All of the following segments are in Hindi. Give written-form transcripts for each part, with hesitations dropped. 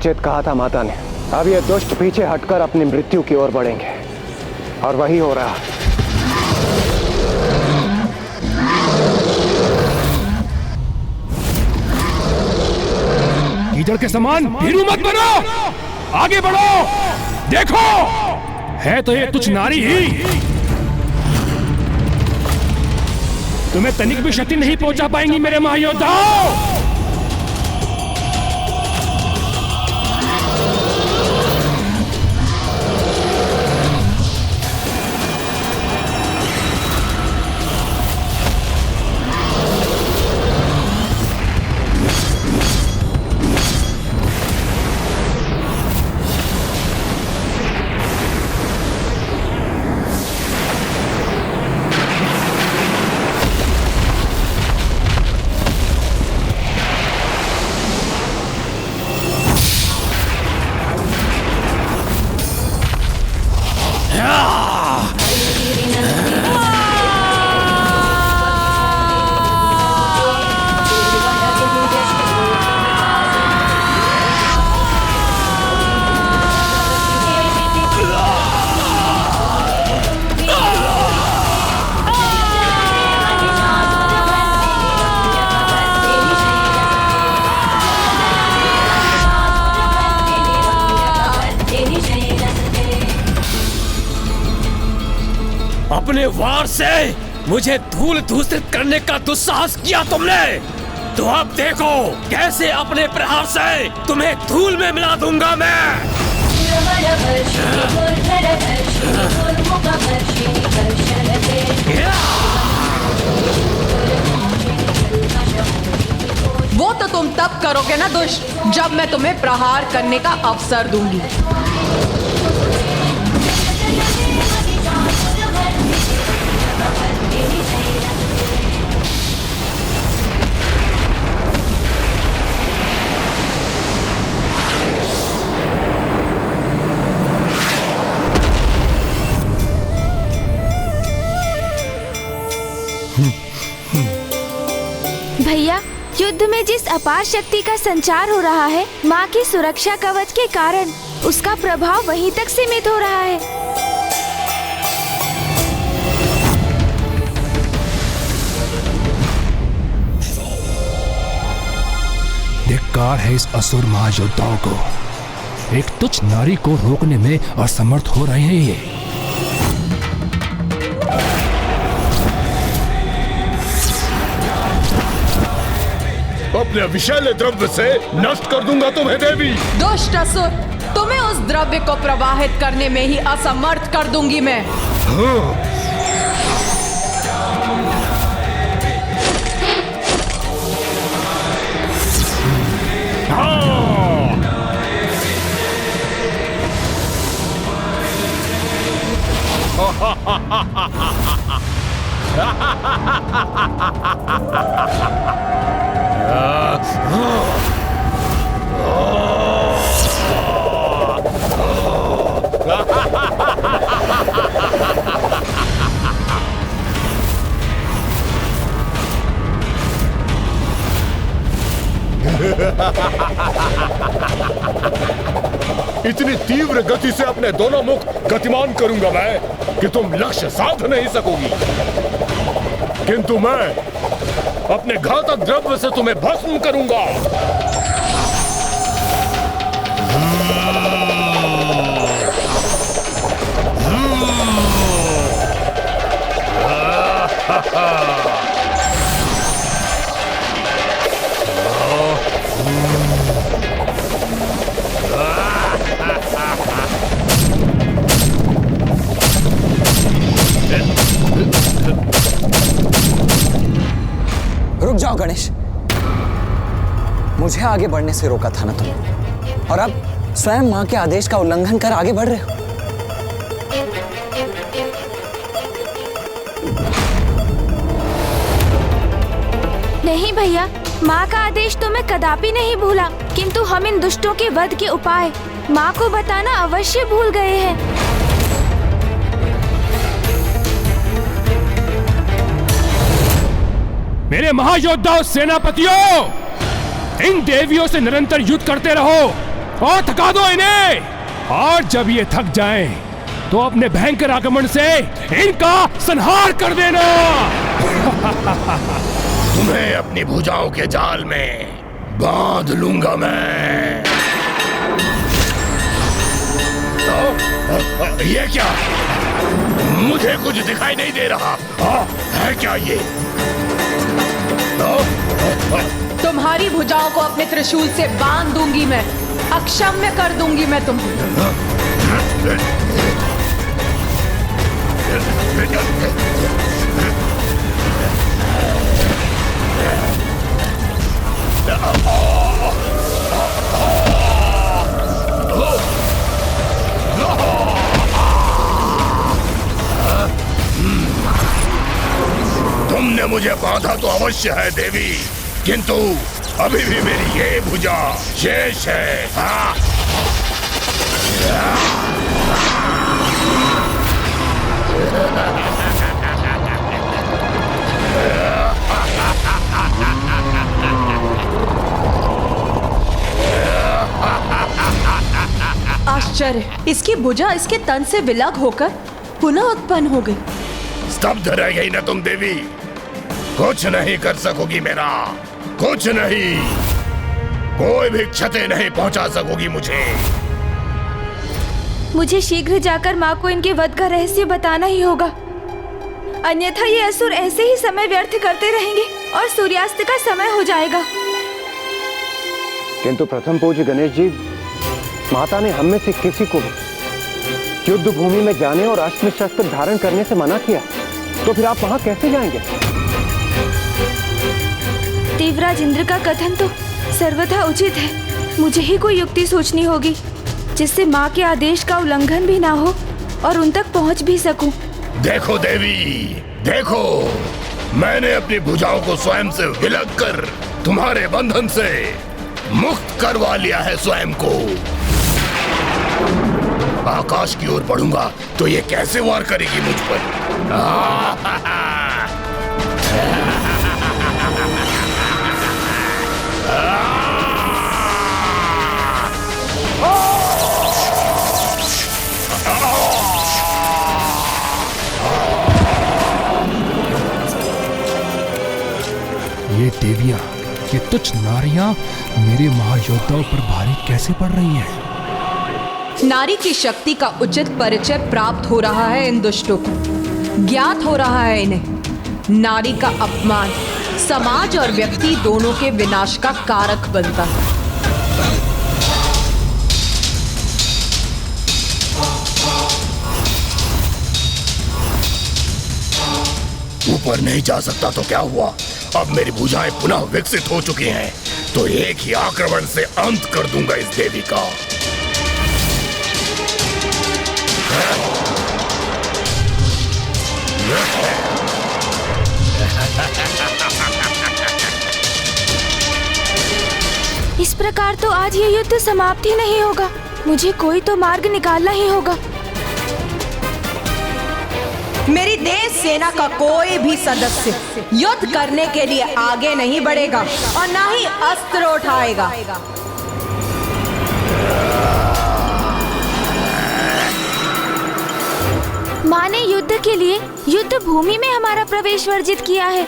उचित कहा था माता ने। अब ये दुष्ट पीछे हटकर अपनी मृत्यु की ओर बढ़ेंगे और वही हो रहा। कीचड़ के समान भीरू मत बनो, आगे बढ़ो। देखो, है तो ये तुच्छ नारी ही, तुम्हें तनिक भी शक्ति नहीं पहुंचा पाएंगी मेरे महायोद्धाओं। अपने वार से मुझे धूल धूसरित करने का दुस्साहस किया तुमने, तो अब देखो कैसे अपने प्रहार से तुम्हें धूल में मिला दूंगा मैं। वो तो तुम तब करोगे ना दुष्ट, जब मैं तुम्हें प्रहार करने का अवसर दूंगी। भैया, युद्ध में जिस अपार शक्ति का संचार हो रहा है, माँ की सुरक्षा कवच के कारण उसका प्रभाव वहीं तक सीमित हो रहा है। धिक्कार है इस असुर महायोद्धाओं को, एक तुच्छ नारी को रोकने में असमर्थ हो रहे हैं ये। अपने विषैले द्रव्य से नष्ट कर दूंगा तुम्हें देवी। दुष्ट असुर, तुम्हें उस द्रव्य को प्रवाहित करने में ही असमर्थ कर दूंगी मैं। इतनी तीव्र गति से अपने दोनों मुख गतिमान करूंगा मैं कि तुम लक्ष्य साध नहीं सकोगी, किंतु मैं अपने घातक द्रव्य से तुम्हें भस्म करूंगा। रुक जाओ गणेश, मुझे आगे बढ़ने से रोका था ना तुमने, और अब स्वयं मां के आदेश का उल्लंघन कर आगे बढ़ रहे हो। नहीं भैया, माँ का आदेश तो मैं कदापि नहीं भूला, किंतु हम इन दुष्टों के वध के उपाय माँ को बताना अवश्य भूल गए हैं। मेरे महायोद्धाओं, सेनापतियों, इन देवियों से निरंतर युद्ध करते रहो और थका दो इन्हें। और जब ये थक जाएं, तो अपने भयंकर आक्रमण से इनका संहार कर देना। तुम्हें अपनी भुजाओं के जाल में बांध लूंगा मैं। ये क्या? मुझे कुछ दिखाई नहीं दे रहा। है क्या ये? तुम्हारी भुजाओं को अपने त्रिशूल से बांध दूंगी मैं, अक्षम्य कर दूंगी मैं तुम्हें। तुमने मुझे बांधा तो अवश्य है देवी, किंतु अभी भी मेरी ये भुजा शेष है। आश्चर्य, इसकी भुजा इसके तन से विलग होकर पुनः उत्पन्न हो गई। स्तब्ध रह गई ना तुम देवी? कुछ नहीं कर सकोगी मेरा, कुछ नहीं, कोई भी क्षति नहीं पहुंचा सकोगी मुझे। मुझे शीघ्र जाकर माँ को इनके वध का रहस्य बताना ही होगा, अन्यथा ये असुर ऐसे ही समय व्यर्थ करते रहेंगे और सूर्यास्त का समय हो जाएगा। किंतु प्रथम पूज्य गणेश जी, माता ने हम में से किसी को भी युद्ध भूमि में जाने और अस्त्र शस्त्र धारण करने से मना किया, तो फिर आप वहां कैसे जाएंगे? देवराज इंद्र का कथन तो सर्वथा उचित है। मुझे ही कोई युक्ति सोचनी होगी जिससे माँ के आदेश का उल्लंघन भी ना हो और उन तक पहुँच भी सकूं। देखो देवी, देखो, मैंने अपनी भुजाओं को स्वयं से विलग कर तुम्हारे बंधन से मुक्त करवा लिया है स्वयं को। आकाश की ओर बढ़ूंगा तो ये कैसे वार करेगी मुझ पर? ये देवियां, ये तुच्छ नारियां मेरे महायोद्धाओं पर भारी कैसे पड़ रही हैं? नारी की शक्ति का उचित परिचय प्राप्त हो रहा है इन दुष्टों को, ज्ञात हो रहा है इन्हें। नारी का अपमान समाज और व्यक्ति दोनों के विनाश का कारक बनता है। ऊपर नहीं जा सकता तो क्या हुआ? अब मेरी भुजाएं पुनः विकसित हो चुकी हैं, तो एक ही आक्रमण से अंत कर दूंगा इस देवी का। इस प्रकार तो आज ये युद्ध समाप्त ही नहीं होगा। मुझे कोई तो मार्ग निकालना ही होगा। मेरी देश सेना का कोई भी सदस्य युद्ध करने के लिए आगे नहीं बढ़ेगा और ना ही अस्त्र उठाएगा। माँ ने युद्ध के लिए युद्ध भूमि में हमारा प्रवेश वर्जित किया है,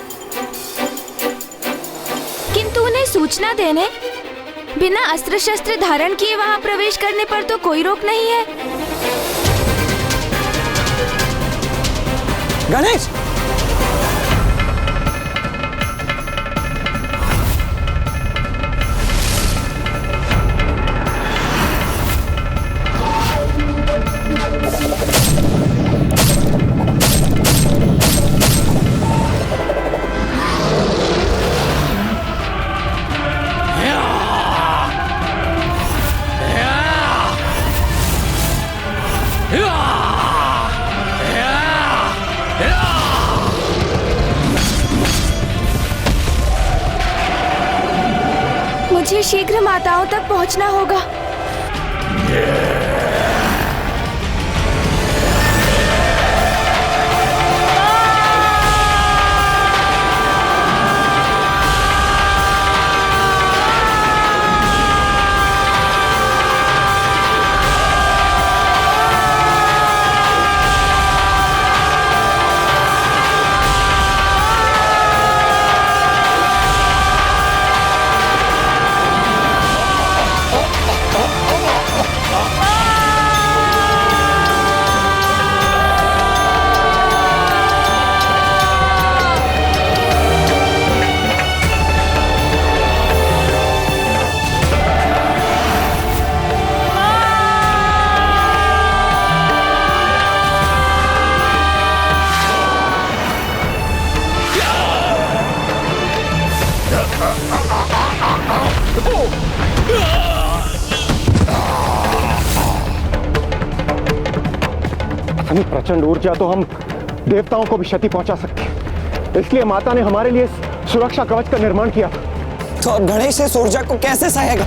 किंतु उन्हें सूचना देने, बिना अस्त्र शस्त्र धारण किए वहाँ प्रवेश करने पर तो कोई रोक नहीं है। गणेश, मुझे शीघ्र माताओं तक पहुंचना होगा। इतनी प्रचंड ऊर्जा तो हम देवताओं को भी क्षति पहुंचा सकते हैं। इसलिए माता ने हमारे लिए इस सुरक्षा कवच का निर्माण किया था। तो अब गणेश इस ऊर्जा को कैसे सहेगा?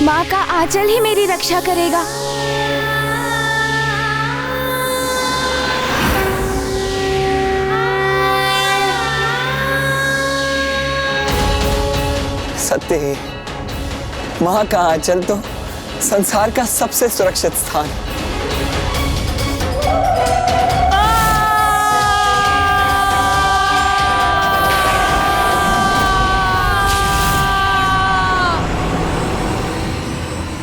माँ का आंचल ही मेरी रक्षा करेगा। सत्य है, माँ का आंचल तो संसार का सबसे सुरक्षित स्थान।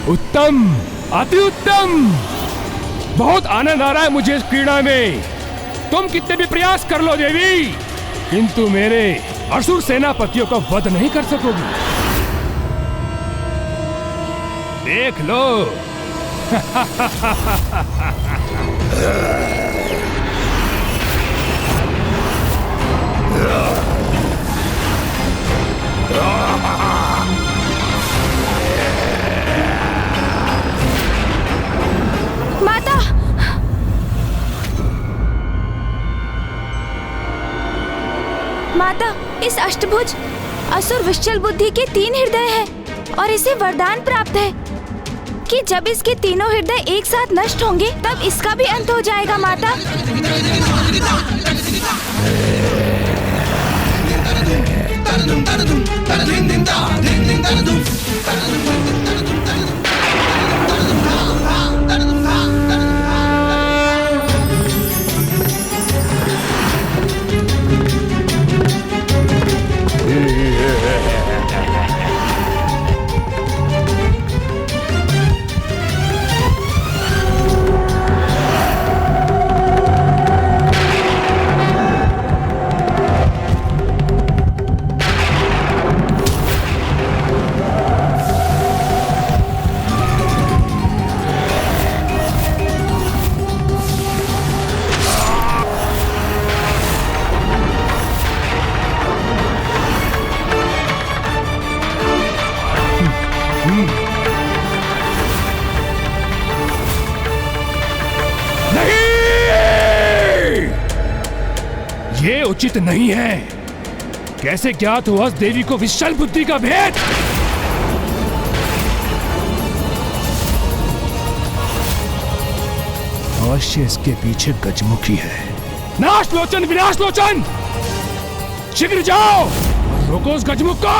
उत्तम, अति उत्तम। बहुत आनंद आ रहा है मुझे इस क्रीड़ा में। तुम कितने भी प्रयास कर लो देवी, किंतु मेरे असुर सेनापतियों का वध नहीं कर सकोगी। देख लो। माता, माता, इस अष्टभुज असुर विश्चल बुद्धि के 3 हृदय हैं और इसे वरदान प्राप्त है कि जब इसके तीनों हृदय एक साथ नष्ट होंगे तब इसका भी अंत हो जाएगा। माता, ये उचित नहीं है। कैसे ज्ञात हुआ देवी को विशाल बुद्धि का भेद? अवश्य इसके पीछे गजमुखी है। नाशलोचन, विनाशलोचन, शीघ्र जाओ, रोको उस गजमुख को।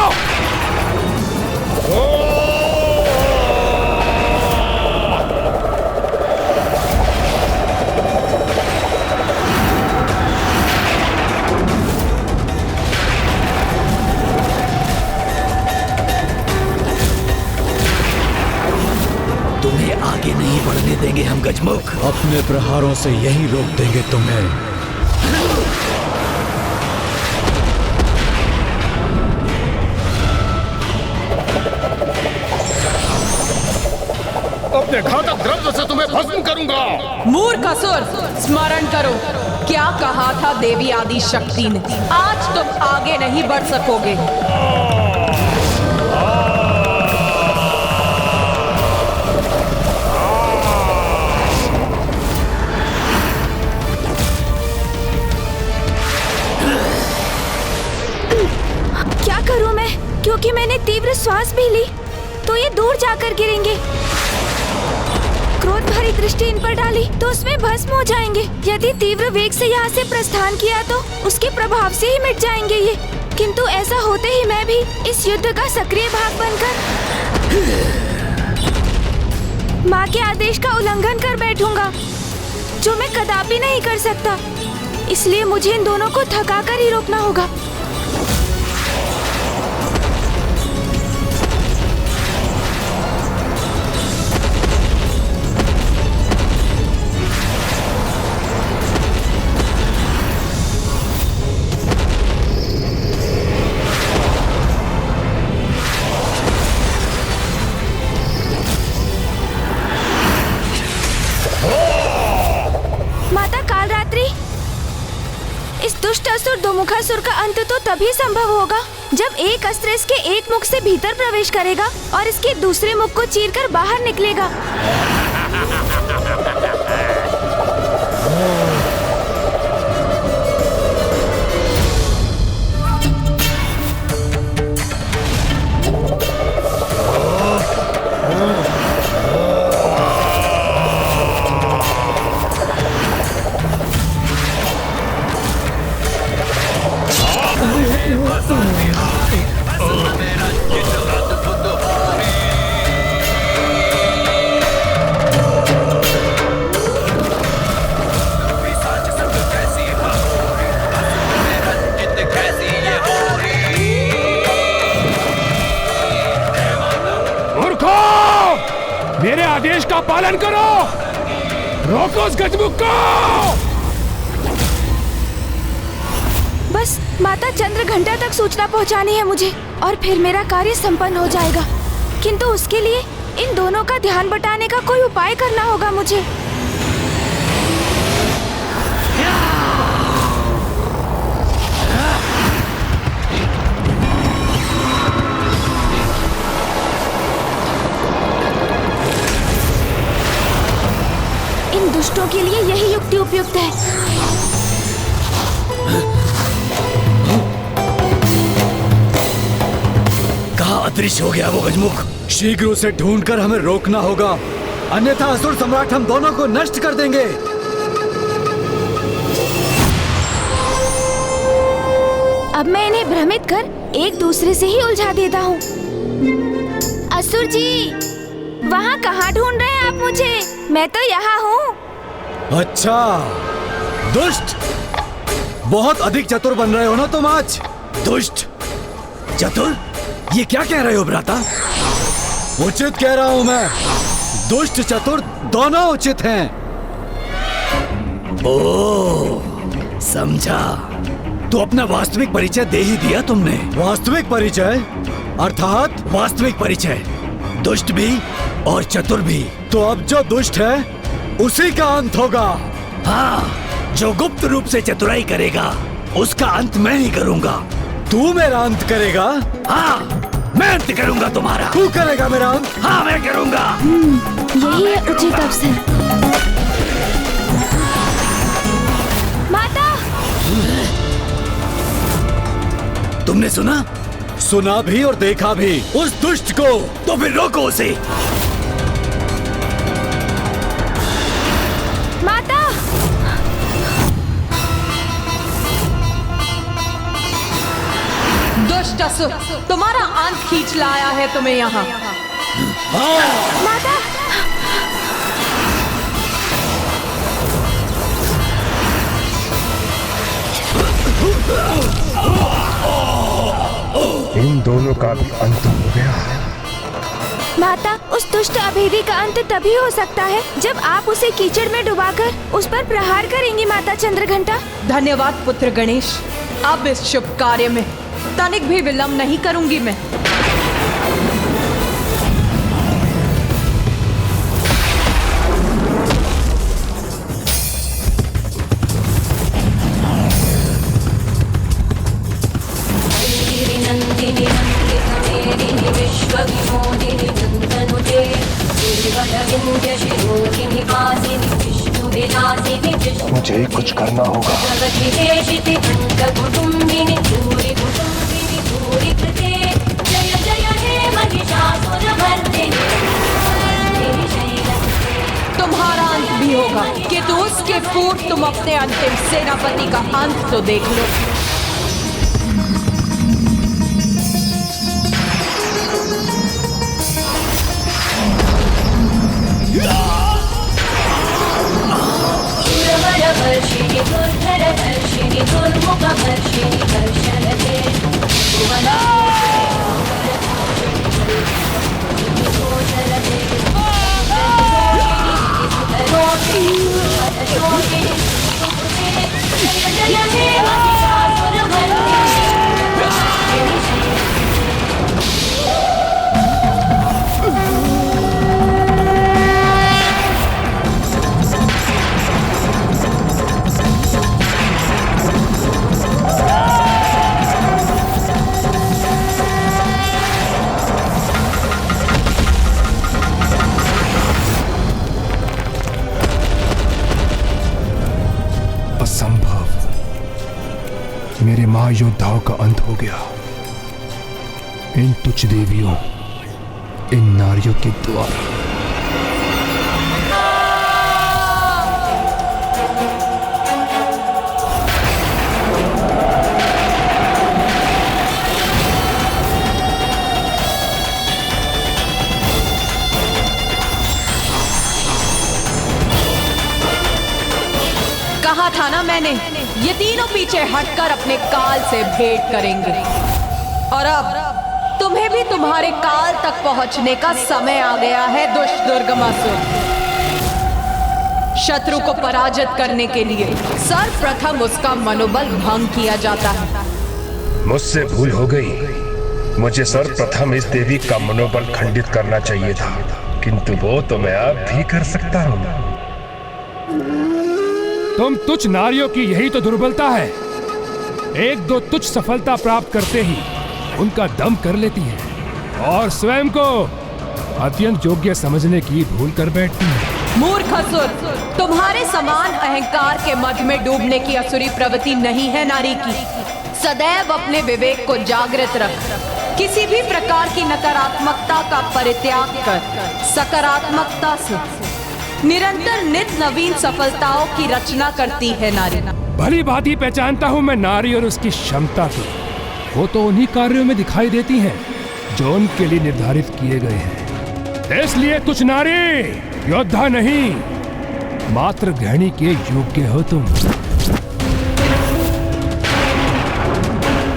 आगे नहीं बढ़ने देंगे हम गजमुख। अपने प्रहारों से यही रोक देंगे तुम्हें। अपने घातक द्रव्य से तुम्हें भस्म करूंगा। मूर्ख असुर, स्मरण करो क्या कहा था देवी आदि शक्ति ने। आज तुम आगे नहीं बढ़ सकोगे। करूं मैं? क्योंकि मैंने तीव्र श्वास भी ली तो ये दूर जाकर गिरेंगे। क्रोध भरी दृष्टि इन पर डाली तो उसमें भस्म हो जाएंगे। यदि तीव्र वेग से यहाँ से प्रस्थान किया तो उसके प्रभाव से ही मिट जाएंगे ये। किंतु ऐसा होते ही मैं भी इस युद्ध का सक्रिय भाग बनकर माँ के आदेश का उल्लंघन कर बैठूंगा, जो मैं कदापि नहीं कर सकता। इसलिए मुझे इन दोनों को थका कर ही रोकना होगा। इस दुष्ट असुर दोमुखासुर का अंत तो तभी संभव होगा जब एक अस्त्र इसके एक मुख से भीतर प्रवेश करेगा और इसके दूसरे मुख को चीरकर बाहर निकलेगा। मेरे आदेश का पालन करो, रोको उस गजमुख को। बस माता चंद्रघंटा तक सूचना पहुंचानी है मुझे और फिर मेरा कार्य संपन्न हो जाएगा। किंतु उसके लिए इन दोनों का ध्यान बटाने का कोई उपाय करना होगा मुझे। इन दुष्टों के लिए यही युक्ति उपयुक्त है। कहाँ अदृश्य हो गया वो गजमुख? शीघ्र उसे ढूंढकर हमें रोकना होगा, अन्यथा असुर सम्राट हम दोनों को नष्ट कर देंगे। अब मैं इन्हें भ्रमित कर एक दूसरे से ही उलझा देता हूँ। असुर जी, वहाँ कहाँ ढूंढ रहे हैं आप मुझे? मैं तो यहाँ हूँ। अच्छा, दुष्ट, बहुत अधिक चतुर बन रहे हो ना तुम आज। दुष्ट चतुर, ये क्या कह रहे हो भ्राता? उचित कह रहा हूँ मैं, दुष्ट चतुर दोनों उचित हैं। ओह, समझा। तो अपना वास्तविक परिचय दे ही दिया तुमने। वास्तविक परिचय अर्थात? वास्तविक परिचय, दुष्ट भी और चतुर भी। तो अब जो दुष्ट है उसी का अंत होगा। हाँ, जो गुप्त रूप से चतुराई करेगा उसका अंत मैं ही करूँगा। तू मेरा अंत करेगा? हाँ, मैं अंत करूँगा तुम्हारा। तू करेगा मेरा अंत? हाँ, मैं करूँगा। यही है उचित अवसर। माता! तुमने सुना? सुना भी और देखा भी। उस दुष्ट को तो फिर रोको उसे। माता! दुष्ट असुर, तुम्हारा अंत खींच लाया है तुम्हें यहाँ। माता! इन दोनों का भी अंत हो गया। माता, उस दुष्ट अभेदी का अंत तभी हो सकता है जब आप उसे कीचड़ में डुबाकर उस पर प्रहार करेंगी माता चंद्रघंटा। धन्यवाद पुत्र गणेश। अब इस शुभ कार्य में तनिक भी विलंब नहीं करूंगी मैं। मुझे कुछ करना होगा। तुम्हारा अंत भी होगा कि तो उसके पूर्व तुम अपने अंतिम सेनापति का अंत तो देख लो। मेरे महायोद्धाओं का अंत हो गया। इन तुच्छ देवियों, इन नारियों के द्वारा। कहा था ना मैंने, ये तीनों पीछे हटकर अपने काल से भेंट करेंगे। और अब तुम्हें भी तुम्हारे काल तक पहुंचने का समय आ गया है दुष्ट दुर्गमासुर। शत्रु को पराजित करने के लिए सर्वप्रथम उसका मनोबल भंग किया जाता है। मुझसे भूल हो गई। मुझे सर्वप्रथम इस देवी का मनोबल खंडित करना चाहिए था, किंतु वो तो मैं अब भी कर सकता हूँ। तुम तुच्छ नारियों की यही तो दुर्बलता है। एक दो तुच्छ सफलता प्राप्त करते ही उनका दम कर लेती है और स्वयं को अत्यंत योग्य समझने की भूल कर बैठती है। मूर्ख असुर, तुम्हारे समान अहंकार के मध में डूबने की असुरी प्रवृत्ति नहीं है नारी की। सदैव अपने विवेक को जागृत रख। किसी भी प्रकार की नकारात्मकता का परित्याग कर सकारात्मकता से निरंतर नित नवीन सफलताओं की रचना करती है नारी। भली भांति पहचानता हूँ मैं नारी और उसकी क्षमता को। वो तो उन्हीं कार्यों में दिखाई देती हैं जो उनके लिए निर्धारित किए गए हैं। इसलिए कुछ नारी योद्धा नहीं, मात्र गृहिणी के योग्य हो तुम।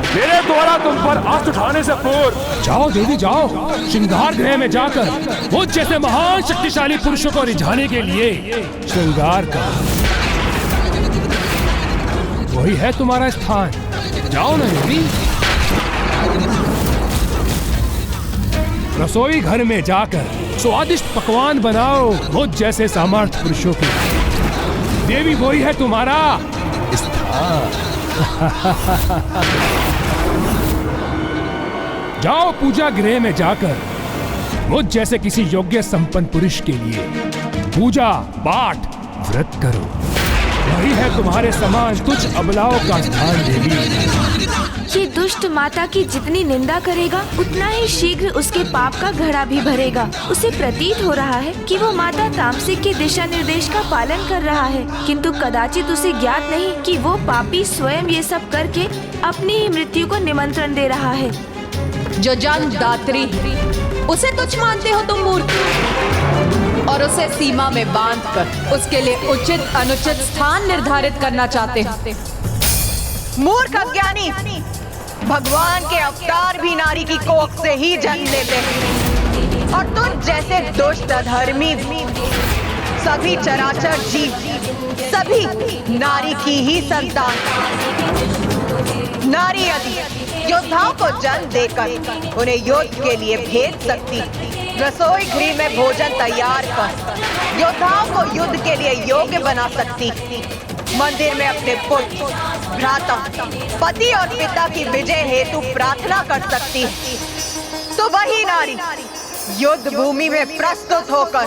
मेरे द्वारा तुम पर आंच उठाने से पूर्व जाओ देवी, जाओ श्रृंगार गृह में जाकर मुझ जैसे महान शक्तिशाली पुरुषों को रिझाने के लिए श्रृंगार कर। वही है तुम्हारा स्थान। जाओ ना देवी। रसोई घर में जाकर स्वादिष्ट पकवान बनाओ मुझ जैसे सामर्थ्य पुरुषों के। देवी वही है तुम्हारा स्थान। जाओ पूजा गृह में जाकर मुझ जैसे किसी योग्य संपन्न पुरुष के लिए पूजा पाठ व्रत करो। वही है तुम्हारे समान तुच्छ अबलाओं का स्थान देवी। ये दुष्ट माता की जितनी निंदा करेगा उतना ही शीघ्र उसके पाप का घड़ा भी भरेगा। उसे प्रतीत हो रहा है कि वो माता तामसिक के दिशा निर्देश का पालन कर रहा है, किंतु कदाचित उसे ज्ञात नहीं कि वो पापी स्वयं ये सब करके अपनी ही मृत्यु को निमंत्रण दे रहा है। जो जन्म दात्री उसे तुच्छ मानते हो तुम मूर्ख, और उसे सीमा में बांधकर उसके लिए उचित अनुचित स्थान निर्धारित करना चाहते हो। मूर्ख अज्ञानी, भगवान के अवतार भी नारी की कोख से ही जन्म लेते हैं, और तुम जैसे दुष्ट अधर्मी सभी चराचर जीव सभी नारी की ही संतान। नारी यदि योद्धाओं को जन्म देकर उन्हें युद्ध के लिए भेज सकती, रसोई गृह में भोजन तैयार कर योद्धाओं को युद्ध के लिए योग्य बना सकती, मंदिर में अपने पुत्र, भ्राता, पति और पिता की विजय हेतु प्रार्थना कर सकती, तो वही नारी युद्ध भूमि में प्रस्तुत होकर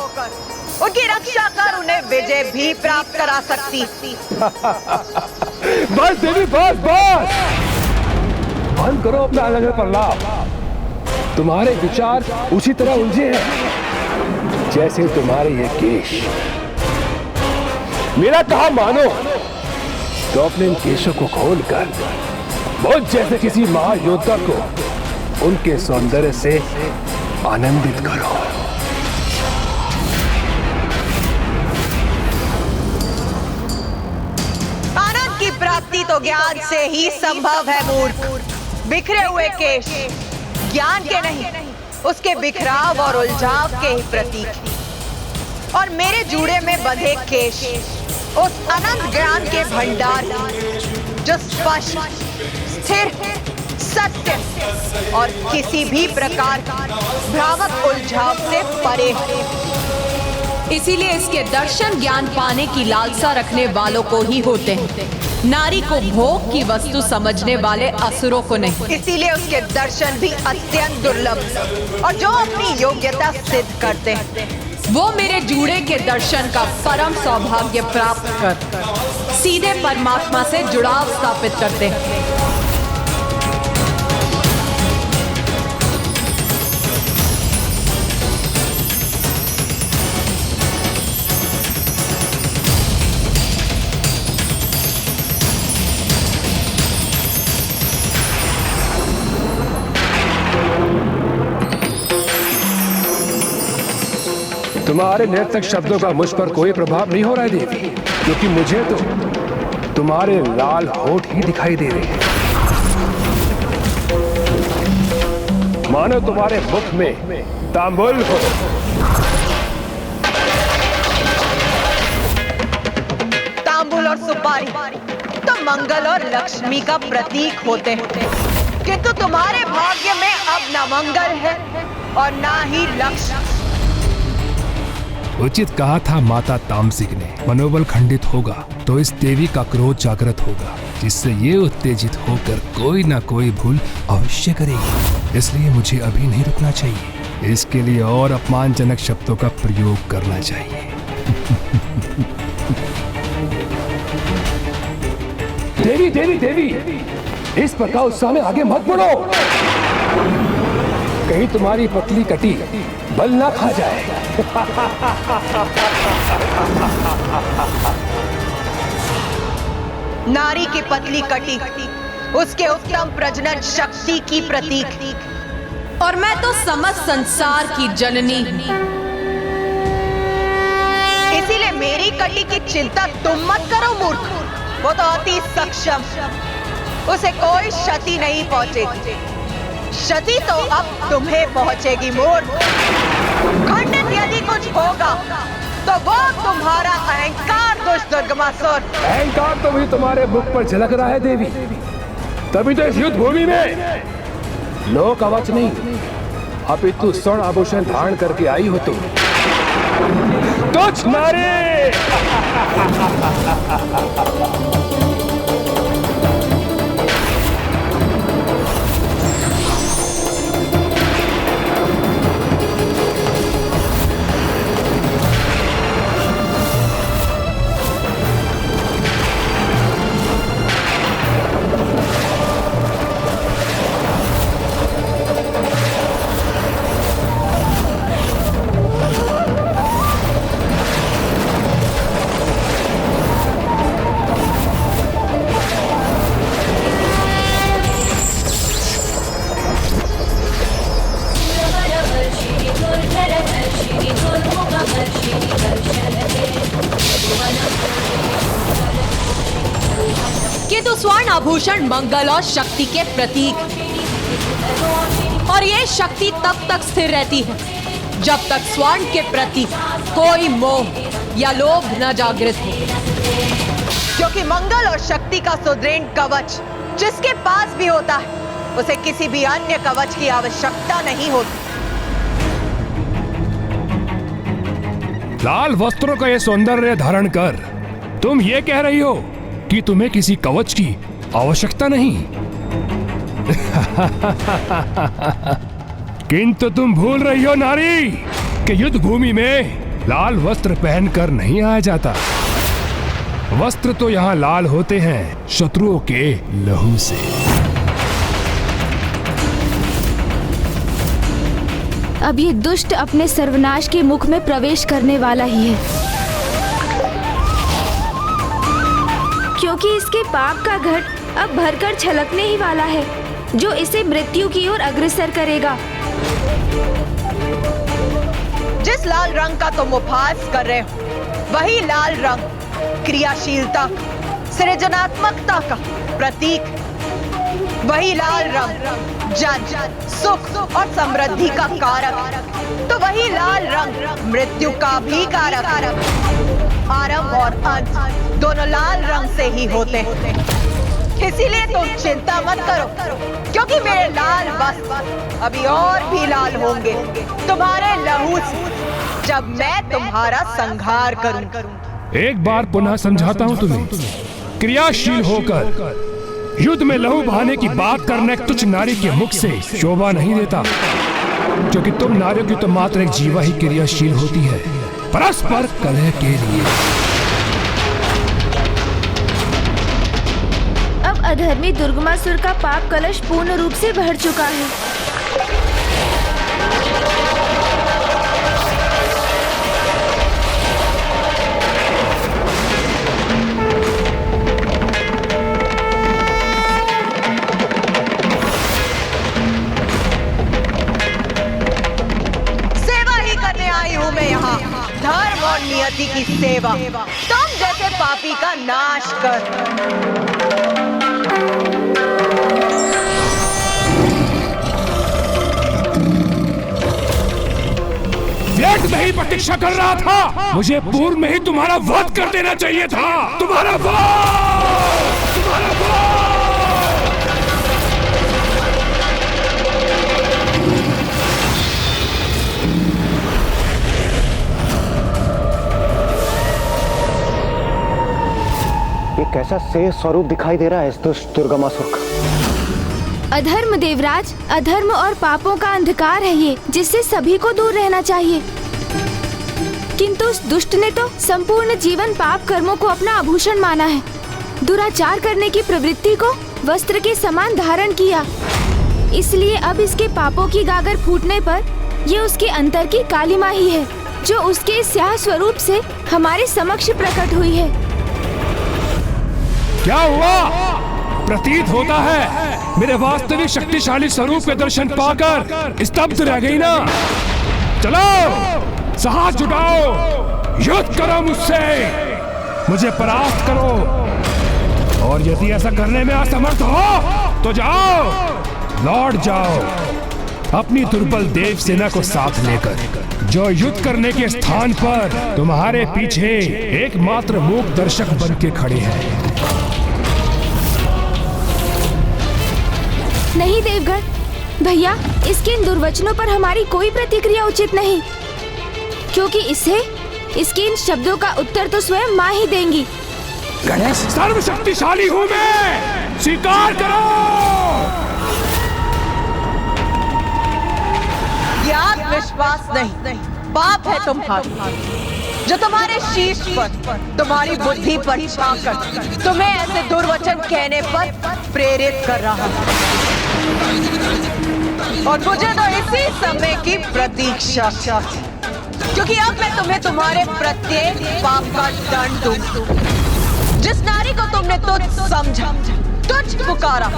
उनकी रक्षा कर उन्हें विजय भी प्राप्त करा सकती। बस देवी, बस बस, बंद करो अपना अलग प्रलाप। तुम्हारे विचार उसी तरह उलझे हैं जैसे तुम्हारे ये केश। मेरा कहा मानो तो अपने इन केशों को खोलकर मुझ जैसे किसी महायोद्धा को उनके सौंदर्य से आनंदित करो। आनंद की प्राप्ति तो ज्ञान से ही संभव है मूर्ख। बिखरे हुए केश ज्ञान के नहीं, उसके बिखराव और उलझाव के ही प्रतीक, और मेरे जूड़े में बंधे केश उस अनंत ज्ञान के भंडार की, जो स्पष्ट, स्थिर, सत्य और किसी भी प्रकार भ्रामक उलझाव से परे है। इसीलिए इसके दर्शन ज्ञान पाने की लालसा रखने वालों को ही होते हैं, नारी को भोग की वस्तु समझने वाले असुरों को नहीं। इसीलिए उसके दर्शन भी अत्यंत दुर्लभ, और जो अपनी योग्यता सिद्ध करते हैं वो मेरे जूड़े के दर्शन का परम सौभाग्य प्राप्त कर सीधे परमात्मा से जुड़ाव स्थापित करते हैं। तुम्हारे निरर्थक शब्दों का मुझ पर कोई प्रभाव नहीं हो रहा है देवी, क्योंकि मुझे तो तुम्हारे लाल होठ ही दिखाई दे रहे हैं। मानो तुम्हारे मुख में तांबुल हो। तांबुल और सुपारी तो मंगल और लक्ष्मी का प्रतीक होते हैं, किंतु तुम्हारे भाग्य में अब न मंगल है और ना ही लक्ष्मी। उचित कहा था माता तामसिक ने, मनोबल खंडित होगा तो इस देवी का क्रोध जागृत होगा, जिससे ये उत्तेजित होकर कोई ना कोई भूल अवश्य करेगी। इसलिए मुझे अभी नहीं रुकना चाहिए, इसके लिए और अपमानजनक शब्दों का प्रयोग करना चाहिए। देवी देवी देवी, इस प्रकार उत्साह में आगे मत बढ़ो, कहीं तुम्हारी पतली कटी बल ना खा जाए। नारी की पतली कटी उसके उत्तम प्रजनन शक्ति की प्रतीक, और मैं तो समस्त संसार की जननी हूं। इसीलिए मेरी कटी की चिंता तुम मत करो मूर्ख, वो तो अति सक्षम, उसे कोई क्षति नहीं पहुंचेगी। क्षति तो अब तुम्हें पहुंचेगी मूर्ख। खंडित यदि कुछ होगा तो वो तुम्हारा अहंकार, दुष्ट दुर्गमासुर। अहंकार तो भी तुम्हारे मुख पर झलक रहा है देवी, तभी तो इस युद्ध भूमि में लोक कवच नहीं अपितु स्वर्ण आभूषण धारण करके आई हो तुम। तुझ नारी किंतु स्वर्ण आभूषण मंगल और शक्ति के प्रतीक, और ये शक्ति तब तक स्थिर रहती है जब तक स्वर्ण के प्रति कोई मोह या लोभ न जागृत हो, क्योंकि मंगल और शक्ति का सुदृढ़ कवच जिसके पास भी होता है उसे किसी भी अन्य कवच की आवश्यकता नहीं होती। लाल वस्त्रों का ये सौंदर्य धारण कर तुम ये कह रही हो कि तुम्हें किसी कवच की आवश्यकता नहीं। किंतु तुम भूल रही हो नारी कि युद्ध भूमि में लाल वस्त्र पहनकर नहीं आया जाता। वस्त्र तो यहाँ लाल होते हैं शत्रुओं के लहू से। अब ये दुष्ट अपने सर्वनाश के मुख में प्रवेश करने वाला ही है, क्योंकि इसके पाप का घट अब भरकर छलकने ही वाला है, जो इसे मृत्यु की ओर अग्रसर करेगा। जिस लाल रंग का तुम उपहास कर रहे हो, वही लाल रंग क्रियाशीलता, सृजनात्मकता का प्रतीक, वही लाल रंग जन, सुख और समृद्धि का कारक, तो वही लाल रंग मृत्यु का भी कारक। आरंभ और अंत दोनों लाल रंग से ही होते हैं। इसीलिए तुम चिंता मत करो, क्योंकि मेरे लाल वस्त्र अभी और भी लाल होंगे तुम्हारे लहू से, जब मैं तुम्हारा संहार करूं। एक बार पुनः समझाता हूं तुम्हें, क्रियाशील होकर युद्ध में लहू बहाने की बात करना एक तुच्छ नारी के मुख से शोभा नहीं देता, क्योंकि तुम नारियों की तो मात्र एक जीवा ही क्रियाशील होती है परस्पर कलह के लिए। अब अधर्मी दुर्गमासुर का पाप कलश पूर्ण रूप से भर चुका है। सेवा ही करने आई हूं मैं यहाँ, नियति की सेवा, तुम जैसे पापी का नाश कर। व्यर्थ में ही प्रतीक्षा कर रहा था। मुझे पूर्व में ही तुम्हारा वध कर देना चाहिए था। तुम्हारा वध! तुम्हारा वध! ये कैसा से स्वरूप दिखाई दे रहा है इस दुष्ट दुर्गमासुर का। अधर्म देवराज, अधर्म और पापों का अंधकार है ये, जिससे सभी को दूर रहना चाहिए। किंतु उस दुष्ट ने तो संपूर्ण जीवन पाप कर्मों को अपना आभूषण माना है। दुराचार करने की प्रवृत्ति को वस्त्र के समान धारण किया। इसलिए अब इसके पापों की गागर फूटने पर ये उसके अंतर की कालिमा ही है, जो उसके स्याह स्वरूप से हमारे समक्ष प्रकट हुई है। क्या हुआ? प्रतीत होता है मेरे वास्तविक शक्तिशाली स्वरूप के दर्शन पाकर स्तब्ध रह गई ना। चलो साहस जुटाओ, युद्ध करो मुझसे, मुझे परास्त करो। और यदि ऐसा करने में असमर्थ हो तो जाओ, लौट जाओ अपनी दुर्बल देव सेना को साथ लेकर, जो युद्ध करने के स्थान पर तुम्हारे पीछे एकमात्र मूक दर्शक बन के खड़े हैं। नहीं देवगण भैया, इसके इन दुर्वचनों पर हमारी कोई प्रतिक्रिया उचित नहीं, क्योंकि इसके इन शब्दों का उत्तर तो स्वयं माँ ही देंगी। गणेश, सर्वशक्तिशाली हूँ मैं, स्वीकार करो। ये आत्मविश्वास नहीं, पाप है तुम्हारा, जो तुम्हारे शीश पर, तुम्हारी बुद्धि पर छाकर तुम्हें ऐसे दुर्वचन कहने पर प्रेरित कर रहा है। और मुझे तो इसी समय की प्रतीक्षा, क्योंकि अब मैं तुम्हें तुम्हारे प्रत्येक पाप का दंड दूं। जिस नारी को तुमने तुच्छ समझा, तुच्छ पुकारा,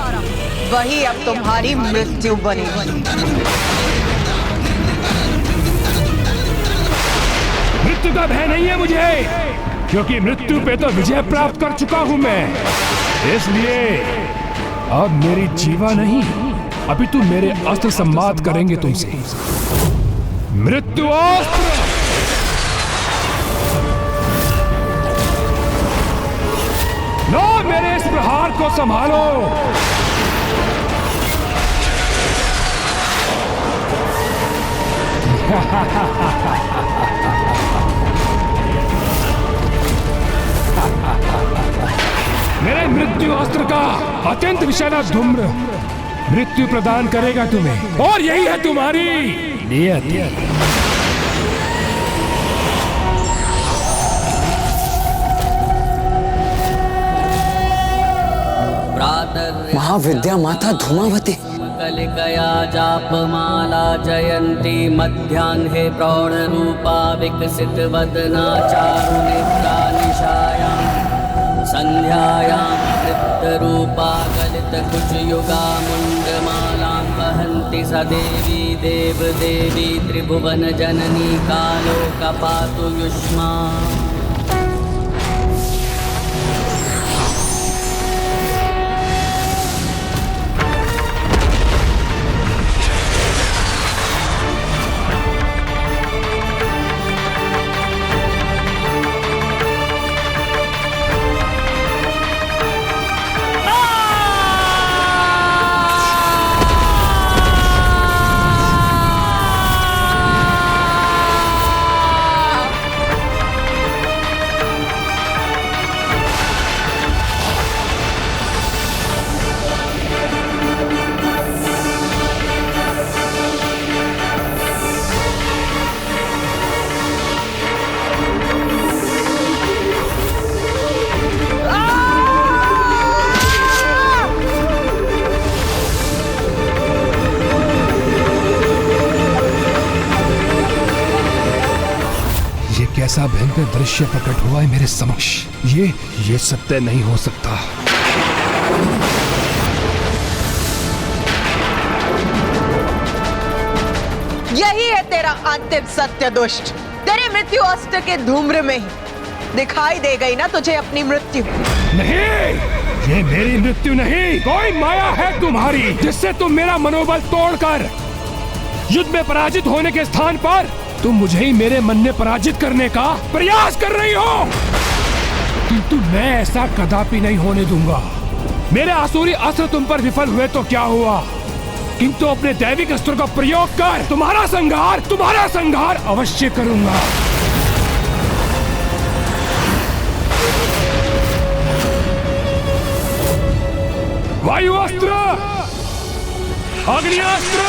वही अब तुम्हारी मृत्यु बनेगी। मृत्यु का भय नहीं है मुझे, क्योंकि मृत्यु पे तो विजय प्राप्त कर चुका हूं मैं। इसलिए अब मेरी जीवा नहीं, अभी तू मेरे अस्त्र संवाद करेंगे तुमसे। मृत्यु अस्त्र! लो मेरे इस प्रहार को संभालो। मेरे मृत्यु अस्त्र का अत्यंत विषैला धूम्र मृत्यु प्रदान करेगा तुम्हें, और यही है तुम्हारी नियत। महाविद्या माता धूमावती कलिकया जापमाला जयंती मध्याह्ने प्रौढ़रूपा विकसित वदना चारुनेत्रा निशायां संध्यायां तृप्तरूपा गलित कुचयुगा मुंडमालां वहन्ति स देवी देवदेवी त्रिभुवन जननी कालोकपातु युष्मा। कैसा भयंकर दृश्य प्रकट हुआ है मेरे समक्ष। ये सत्य नहीं हो सकता। यही है तेरा अंतिम सत्य दुष्ट। तेरी मृत्यु अस्त्र के धूम्र में ही दिखाई दे गई ना तुझे अपनी मृत्यु। नहीं, ये मेरी मृत्यु नहीं, कोई माया है तुम्हारी जिससे तुम मेरा मनोबल तोड़कर युद्ध में पराजित होने के स्थान पर तुम मुझे ही मेरे मन में पराजित करने का प्रयास कर रही हो। किंतु मैं ऐसा कदापि नहीं होने दूंगा। मेरे आसुरी अस्त्र तुम पर विफल हुए तो क्या हुआ, किंतु अपने दैविक अस्त्र का प्रयोग कर तुम्हारा संहार अवश्य करूंगा। वायु अस्त्र, अग्नियास्त्र,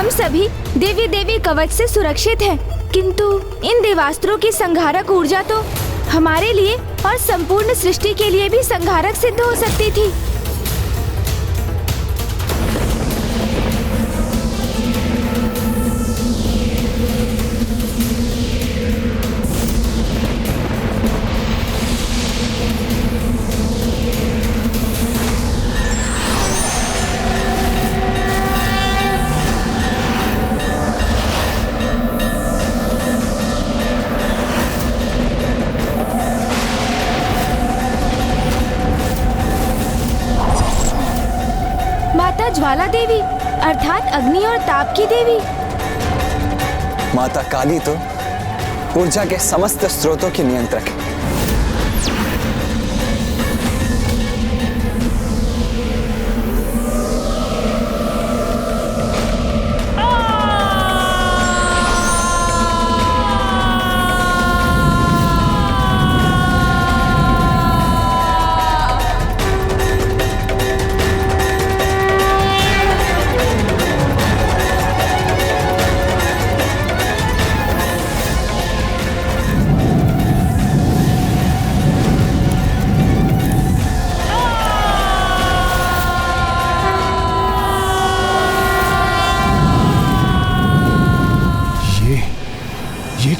सभी देवी देवी कवच से सुरक्षित हैं, किंतु इन देवास्त्रों की संहारक ऊर्जा तो हमारे लिए और संपूर्ण सृष्टि के लिए भी संहारक सिद्ध हो सकती थी। ज्वाला देवी अर्थात अग्नि और ताप की देवी। माता काली तो ऊर्जा के समस्त स्रोतों की नियंत्रक है।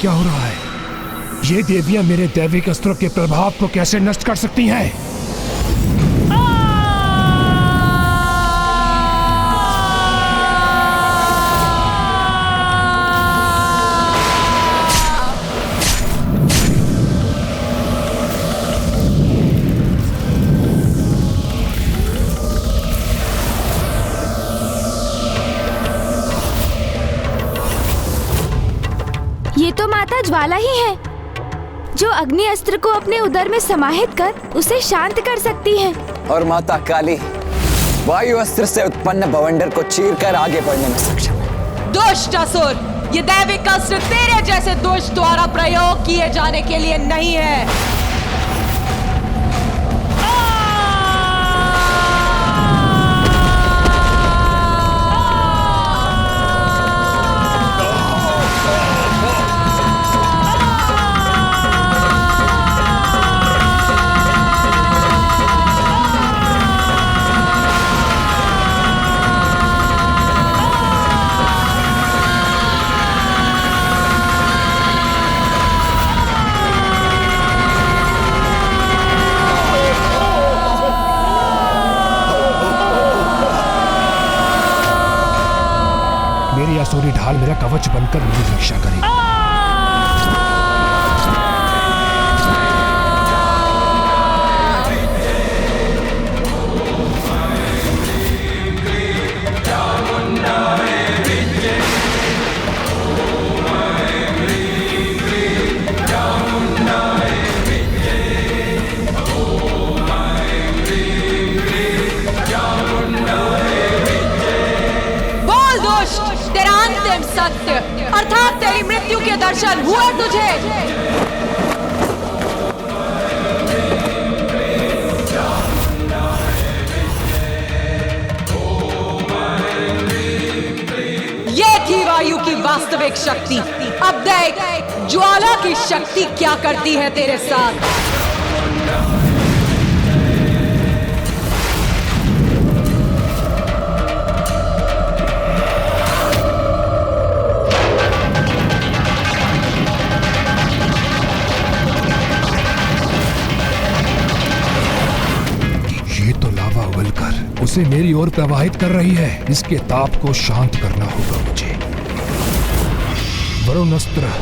क्या हो रहा है? ये देवियां मेरे दैविक अस्त्रों के प्रभाव को कैसे नष्ट कर सकती हैं? ये तो माता ज्वाला ही है जो अग्नि अस्त्र को अपने उदर में समाहित कर उसे शांत कर सकती है। और माता काली वायु अस्त्र से उत्पन्न बवंडर को चीरकर आगे बढ़ने में सक्षम है। दुष्ट असुर, ये दैविक अस्त्र तेरे जैसे दुष्ट द्वारा प्रयोग किए जाने के लिए नहीं है। मेरी आसुरी ढाल मेरा कवच बनकर मेरी रक्षा करेगी। मृत्यु के दर्शन हुए तुझे? ये थी वायु की वास्तविक शक्ति। अब देख ज्वाला की शक्ति क्या करती है तेरे साथ। उसे मेरी ओर प्रवाहित कर रही है। इसके ताप को शांत करना होगा मुझे। वरुण अस्त्र।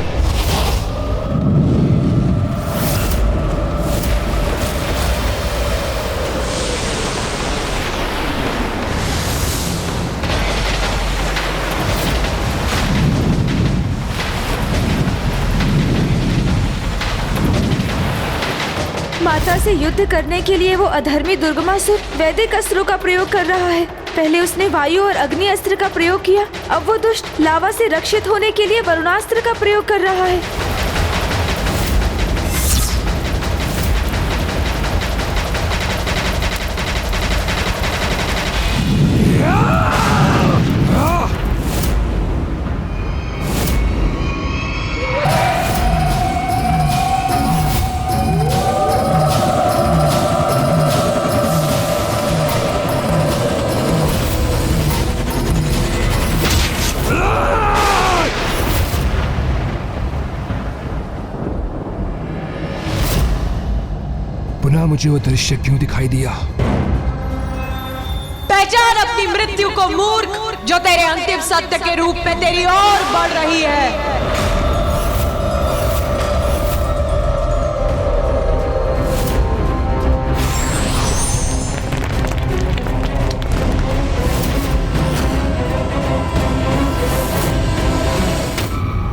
माता से युद्ध करने के लिए वो अधर्मी दुर्गमासुर वैदिक अस्त्रों का प्रयोग कर रहा है। पहले उसने वायु और अग्नि अस्त्र का प्रयोग किया, अब वो दुष्ट लावा से रक्षित होने के लिए वरुणास्त्र का प्रयोग कर रहा है। मुझे वो दृश्य क्यों दिखाई दिया? पहचान अपनी मृत्यु को मूर्ख, जो तेरे अंतिम सत्य के रूप में तेरी ओर बढ़ रही है।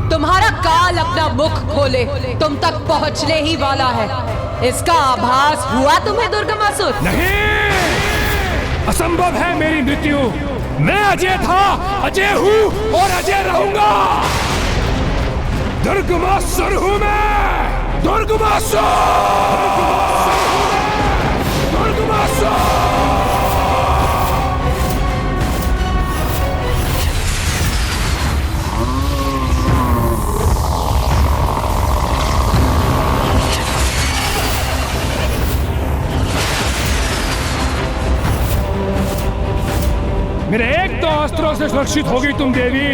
तुम्हारा काल अपना मुख खोले, तुम तक पहुंचने ही वाला है। इसका आभास हुआ तुम्हें दुर्गमासुर? नहीं, असंभव है मेरी मृत्यु। मैं अजय था, अजय हूँ और अजय रहूंगा। दुर्गमासुर हूँ मैं, दुर्गमासुर, दुर्गमासुर। मेरे एक तो अस्त्रों से सुरक्षित होगी तुम देवी,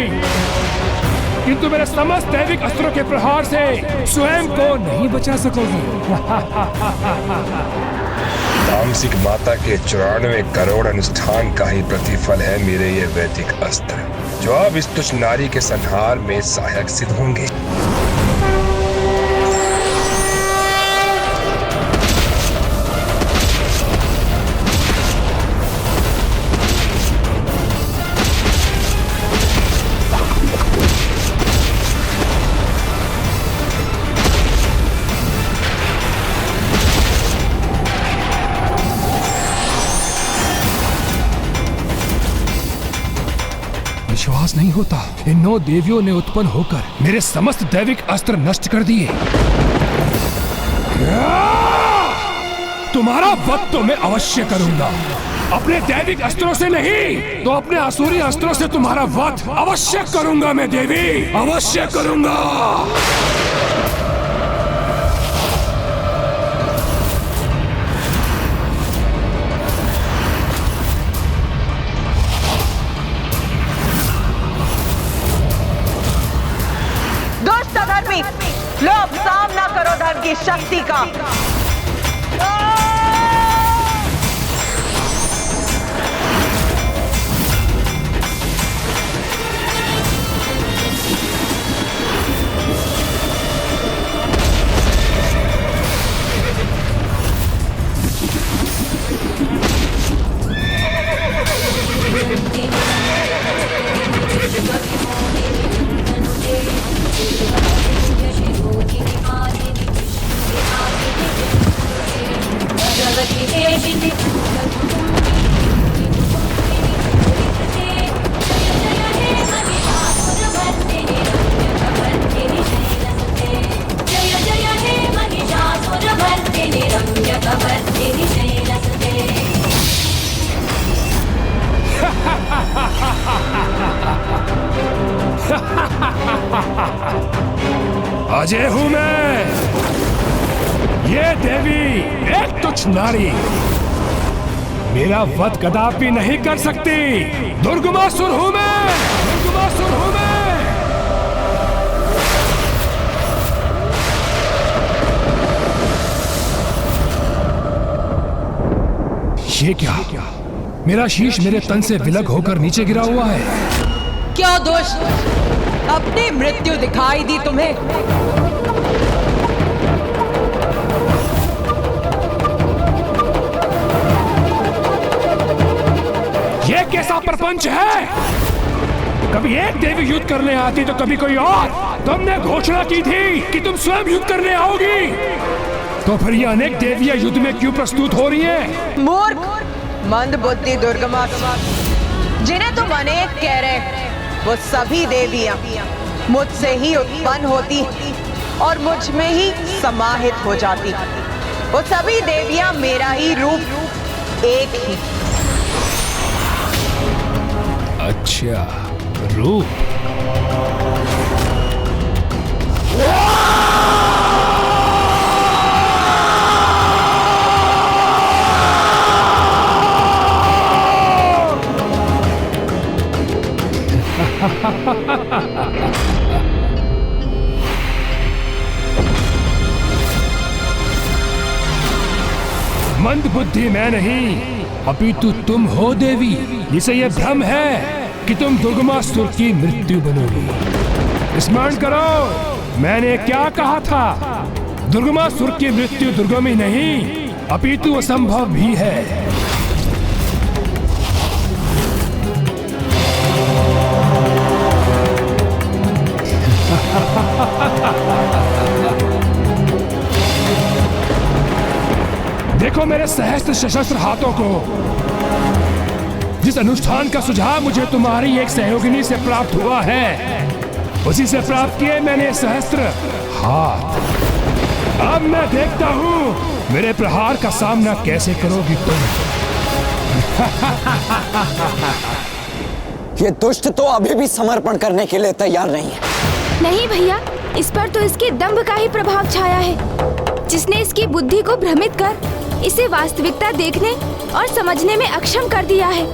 किंतु मेरे समस्त दैविक अस्त्रों के प्रहार से स्वयं को नहीं बचा सकोगी। तामसिक माता के 94 करोड़ अनुष्ठान का ही प्रतिफल है मेरे ये वैदिक अस्त्र, जो अब इस तुच्छ नारी के संहार में सहायक सिद्ध होंगे। विश्वास नहीं होता, इन 9 देवियों ने उत्पन्न होकर मेरे समस्त दैविक अस्त्र नष्ट कर दिए। तुम्हारा वध तो मैं अवश्य करूंगा, अपने दैविक अस्त्रों से नहीं तो अपने असुरी अस्त्रों से तुम्हारा वध अवश्य करूंगा मैं देवी, अवश्य करूंगा। लो अब सामना करो धर्म की शक्ति का। ये देवी एक तुच्छ नारी मेरा वध कदापि नहीं कर सकती। दुर्गमासुर हूं मैं, दुर्गमासुर हूं मैं। ये क्या? मेरा शीश मेरे तन से विलग होकर नीचे गिरा हुआ है। क्या दुष्ट, अपनी मृत्यु दिखाई दी तुम्हें? ये कैसा प्रपंच है? कभी एक देवी युद्ध करने आती तो कभी कोई और। तुमने घोषणा की थी कि तुम स्वयं युद्ध करने आओगी, तो फिर ये अनेक देवियां युद्ध में क्यों प्रस्तुत हो रही हैं? मूर्ख, मंद बुद्धि दुर्गमासुर, जिन्हें तुम अनेक कह रहे, वो सभी देवियां मुझसे ही उत्पन्न होती और मुझ में ही समाहित हो जाती। वो सभी देवियां मेरा ही रूप, एक ही। अच्छा, रूप। मंद बुद्धि मैं नहीं, अपितु तुम हो देवी। इसे यह भ्रम है कि तुम दुर्गमासुर की मृत्यु बनोगी। स्मरण करो, मैंने क्या कहा था? दुर्गमासुर की मृत्यु दुर्गम ही नहीं, अपितु असंभव भी है। देखो मेरे सहस्त्र सशस्त्र हाथों को। जिस अनुष्ठान का सुझाव मुझे तुम्हारी एक सहयोगिनी से प्राप्त हुआ है, उसी से प्राप्त किए मैंने सहस्त्र हाथ। अब मैं देखता हूं मेरे प्रहार का सामना कैसे करोगी तुम। ये दुष्ट तो अभी भी समर्पण करने के लिए तैयार नहीं है। नहीं भैया, इस पर तो इसके दंभ का ही प्रभाव छाया है, जिसने इसकी बुद्धि को भ्रमित कर इसे वास्तविकता देखने और समझने में अक्षम कर दिया है।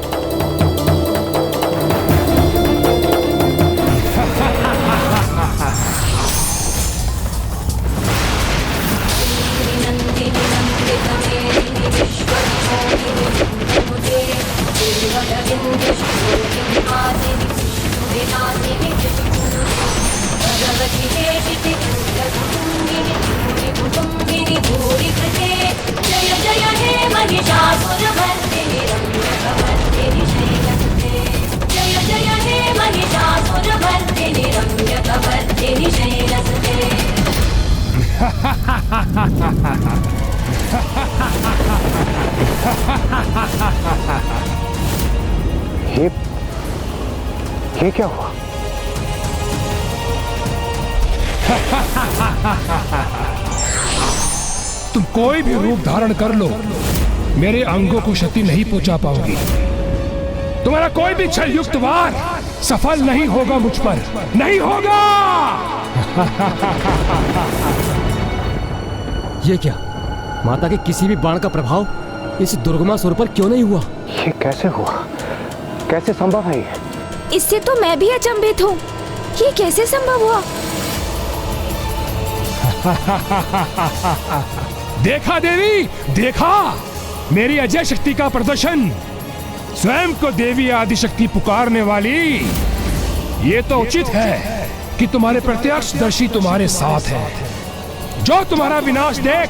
जय जय हे महिषासुरमर्दिनी रम्यकमर्दिनी शैलसुते। जय जय हे महिषासुरमर्दिनी रम्यकमर्दिनी शैलसुते। ये क्या हुआ? तुम कोई भी रूप धारण कर लो, मेरे अंगों को क्षति नहीं पहुंचा पाओगी। तुम्हारा कोई भी छल युक्त वार सफल नहीं होगा मुझ पर, नहीं होगा। ये क्या? माता के किसी भी बाण का प्रभाव इस दुर्गमासुर पर क्यों नहीं हुआ? ये कैसे हुआ? कैसे संभव है ये? इससे तो मैं भी अचंभित हूँ। ये कैसे संभव हुआ? देखा देवी, देखा मेरी अजय शक्ति का प्रदर्शन। स्वयं को देवी आदिशक्ति पुकारने वाली। ये तो उचित है कि तुम्हारे प्रत्यक्षदर्शी तुम्हारे साथ है। जो तुम्हारा विनाश देख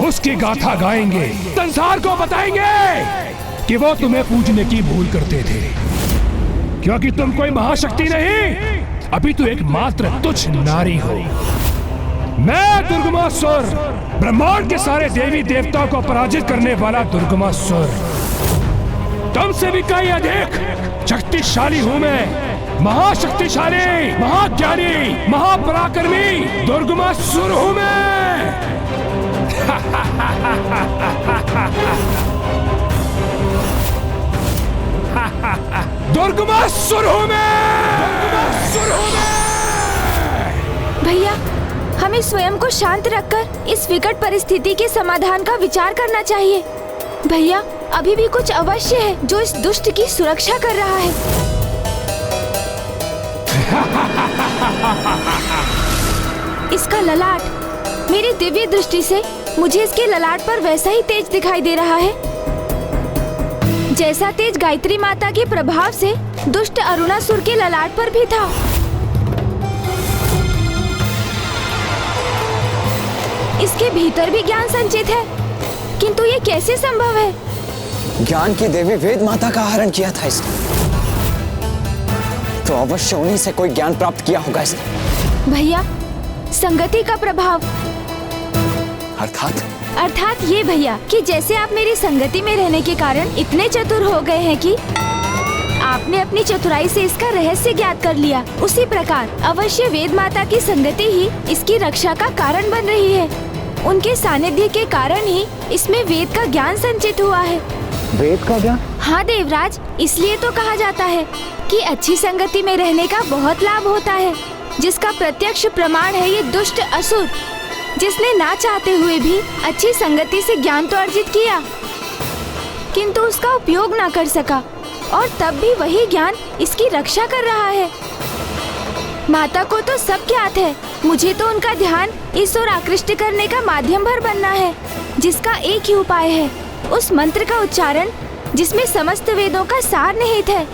उसकी गाथा गाएंगे, संसार को बताएंगे कि वो तुम्हें पूजने की भूल करते थे, क्योंकि तुम कोई महाशक्ति नहीं, अभी तो एक मात्र तुच्छ नारी हो। मैं दुर्गमासुर, ब्रह्मांड के सारे देवी देवताओं को पराजित करने वाला दुर्गमासुर। तुमसे भी कहीं अधिक शक्तिशाली हूं मैं, महाशक्तिशाली, महाज्ञानी, महापराक्रमी दुर्गमासुर हूं मैं। दुर्गमासुर हूं मैं, दुर्गमासुर हूं मैं। भैया, हमें स्वयं को शांत रखकर इस विकट परिस्थिति के समाधान का विचार करना चाहिए। भैया, अभी भी कुछ अवश्य है जो इस दुष्ट की सुरक्षा कर रहा है। इसका ललाट, मेरी दिव्य दृष्टि से मुझे इसके ललाट पर वैसा ही तेज दिखाई दे रहा है जैसा तेज गायत्री माता के प्रभाव से दुष्ट अरुणासुर के ललाट पर भी था। इसके भीतर भी ज्ञान संचित है, किंतु ये कैसे संभव है? ज्ञान की देवी वेद माता का हरण किया था इसने, तो अवश्य उन्हीं से कोई ज्ञान प्राप्त किया होगा इसने। भैया, संगति का प्रभाव। अर्थात ये भैया कि जैसे आप मेरी संगति में रहने के कारण इतने चतुर हो गए हैं कि आपने अपनी चतुराई से इसका रहस्य ज्ञात कर लिया, उसी प्रकार अवश्य वेद माता की संगति ही इसकी रक्षा का कारण बन रही है। उनके सानिध्य के कारण ही इसमें वेद का ज्ञान संचित हुआ है। वेद का ज्ञान? हाँ देवराज, इसलिए तो कहा जाता है कि अच्छी संगति में रहने का बहुत लाभ होता है, जिसका प्रत्यक्ष प्रमाण है ये दुष्ट असुर, जिसने ना चाहते हुए भी अच्छी संगति से ज्ञान तो अर्जित किया, किंतु उसका उपयोग ना कर सका, और तब भी वही ज्ञान इसकी रक्षा कर रहा है। माता को तो सब ज्ञात है, मुझे तो उनका ध्यान इस ओर आकृष्ट करने का माध्यम भर बनना है, जिसका एक ही उपाय है, उस मंत्र का उच्चारण जिसमें समस्त वेदों का सार निहित है।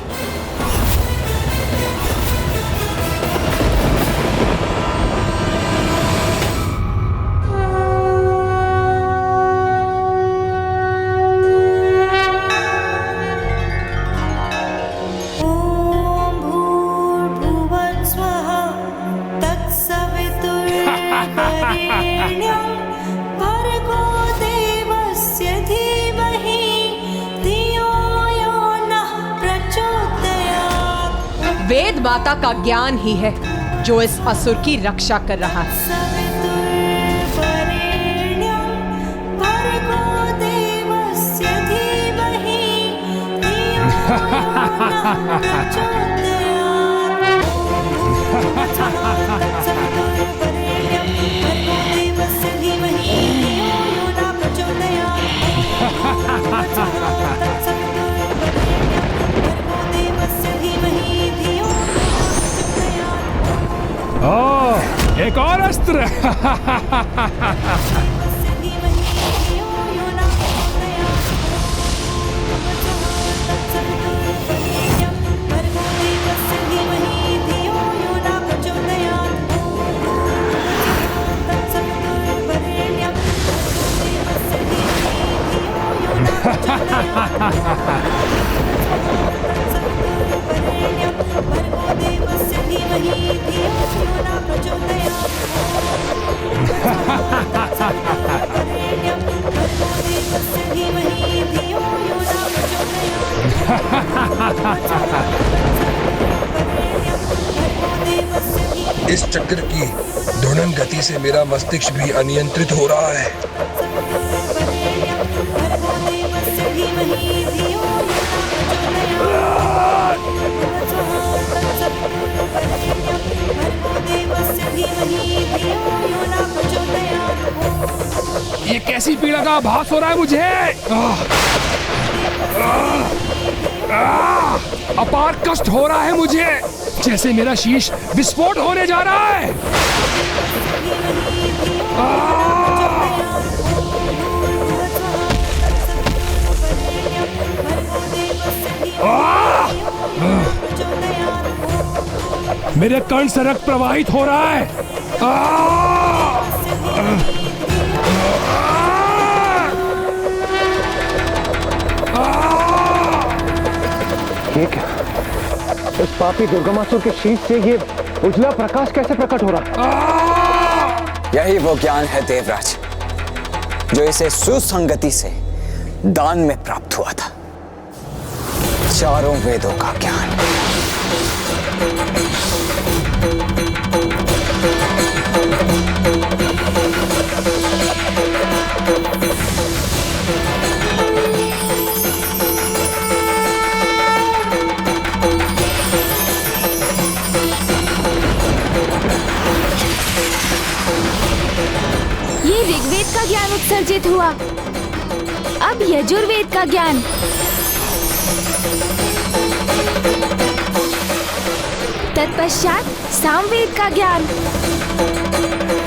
वेद माता का ज्ञान ही है जो इस असुर की रक्षा कर रहा है। एक और अस्त्र। इस चक्र की ध्वनिन गति से मेरा मस्तिष्क भी अनियंत्रित हो रहा है। ये कैसी पीड़ा का आभास हो रहा है मुझे। अपार कष्ट हो रहा है मुझे, जैसे मेरा शीश विस्फोट होने जा रहा है। मेरे कर्ण से रक्त प्रवाहित हो रहा है। ये क्या? इस पापी दुर्गमासुर के शीश से ये उजला प्रकाश कैसे प्रकट हो रहा? यही वो ज्ञान है देवराज, जो इसे सुसंगति से दान में प्राप्त हुआ था। चारों वेदों का ज्ञान। वेद का ज्ञान उत्सर्जित हुआ। अब यजुर्वेद का ज्ञान, तत्पश्चात सामवेद का ज्ञान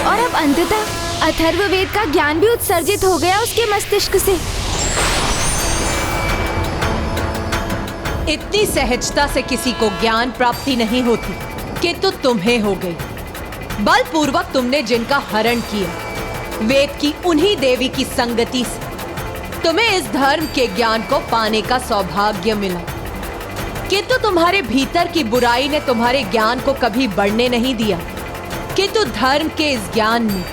और अब अंततः अथर्ववेद का ज्ञान भी उत्सर्जित हो गया उसके मस्तिष्क से। इतनी सहजता से किसी को ज्ञान प्राप्ति नहीं होती, किंतु तुम्हें हो गई। बलपूर्वक तुमने जिनका हरण किया, वेद की उन्हीं देवी की संगति से तुम्हें इस धर्म के ज्ञान को पाने का सौभाग्य मिला। किंतु तुम्हारे भीतर की बुराई ने तुम्हारे ज्ञान को कभी बढ़ने नहीं दिया, किंतु धर्म के इस ज्ञान ने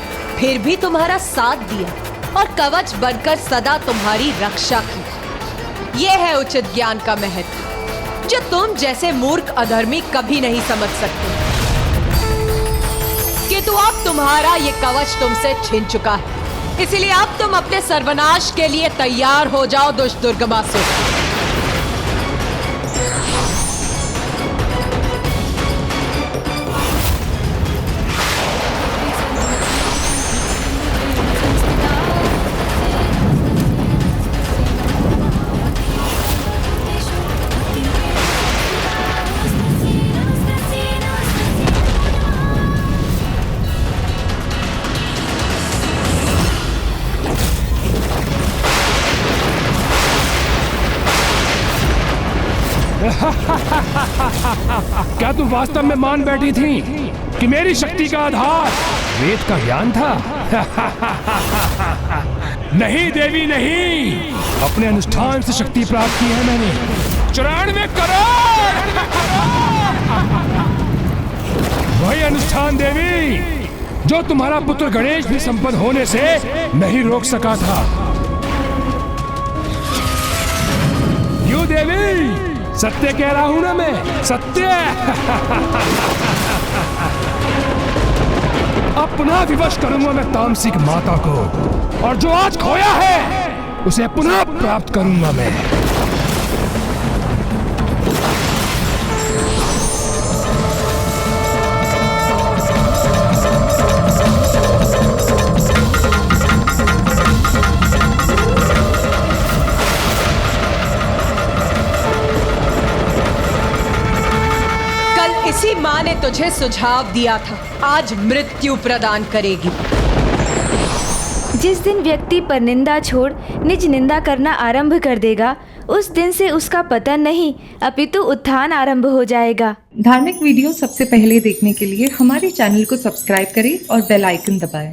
फिर भी तुम्हारा साथ दिया और कवच बनकर सदा तुम्हारी रक्षा की। यह है उचित ज्ञान का महत्व, जो तुम जैसे मूर्ख अधर्मी कभी नहीं समझ सकते। किंतु अब तुम्हारा ये कवच तुमसे छिन चुका है, इसलिए अब तुम अपने सर्वनाश के लिए तैयार हो जाओ दुष्ट दुर्गमासुर। क्या तुम वास्तव में मान बैठी थी कि मेरी शक्ति का आधार वेद का ज्ञान था? नहीं देवी नहीं, अपने अनुष्ठान से शक्ति प्राप्त की है मैंने। 94 करोड़ वही अनुष्ठान देवी जो तुम्हारा पुत्र गणेश भी संपन्न होने से नहीं रोक सका था। क्यों देवी? सत्य कह रहा हूं ना मैं, सत्य। अपना विवश करूंगा मैं तामसिक माता को, और जो आज खोया है उसे पुनः प्राप्त करूंगा मैं। इसी माँ ने तुझे सुझाव दिया था, आज मृत्यु प्रदान करेगी। जिस दिन व्यक्ति पर निंदा छोड़ निज निंदा करना आरंभ कर देगा, उस दिन से उसका पतन नहीं अपितु उत्थान आरंभ हो जाएगा। धार्मिक वीडियो सबसे पहले देखने के लिए हमारे चैनल को सब्सक्राइब करें और बेल आइकन दबाएं।